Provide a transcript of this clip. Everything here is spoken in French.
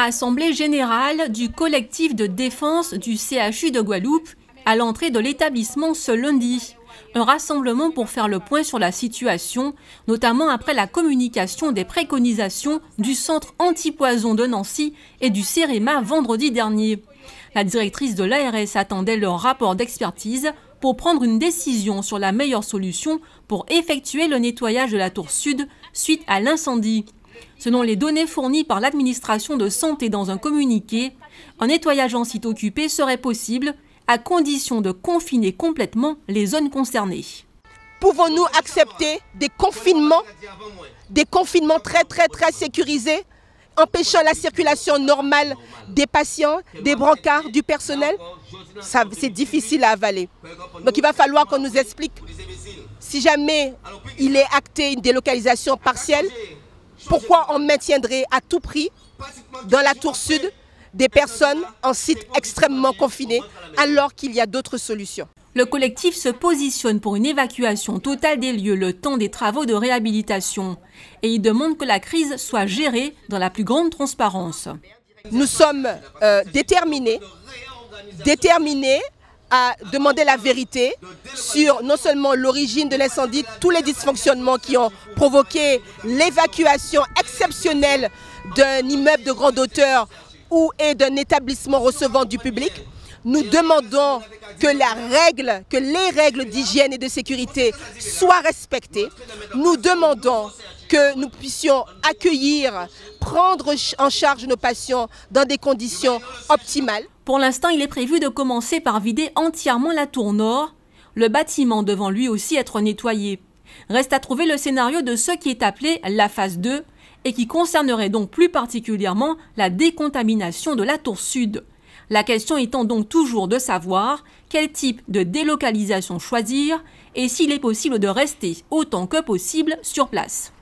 Assemblée générale du collectif de défense du CHU de Guadeloupe à l'entrée de l'établissement ce lundi. Un rassemblement pour faire le point sur la situation, notamment après la communication des préconisations du centre antipoison de Nancy et du CEREMA vendredi dernier. La directrice de l'ARS attendait leur rapport d'expertise pour prendre une décision sur la meilleure solution pour effectuer le nettoyage de la tour sud suite à l'incendie. Selon les données fournies par l'administration de santé dans un communiqué, un nettoyage en site occupé serait possible à condition de confiner complètement les zones concernées. Pouvons-nous accepter des confinements très sécurisés, empêchant la circulation normale des patients, des brancards, du personnel? C'est difficile à avaler. Donc il va falloir qu'on nous explique si jamais il est acté une délocalisation partielle, pourquoi on maintiendrait à tout prix dans la tour sud des personnes en site extrêmement confiné alors qu'il y a d'autres solutions. Le collectif se positionne pour une évacuation totale des lieux le temps des travaux de réhabilitation et il demande que la crise soit gérée dans la plus grande transparence. Nous sommes déterminés à demander la vérité sur non seulement l'origine de l'incendie, tous les dysfonctionnements qui ont provoqué l'évacuation exceptionnelle d'un immeuble de grande hauteur et d'un établissement recevant du public. Nous demandons que les règles d'hygiène et de sécurité soient respectées. Nous demandons que nous puissions accueillir, prendre en charge nos patients dans des conditions optimales. Pour l'instant, il est prévu de commencer par vider entièrement la tour nord, le bâtiment devant lui aussi être nettoyé. Reste à trouver le scénario de ce qui est appelé la phase 2 et qui concernerait donc plus particulièrement la décontamination de la tour sud. La question étant donc toujours de savoir quel type de délocalisation choisir et s'il est possible de rester autant que possible sur place.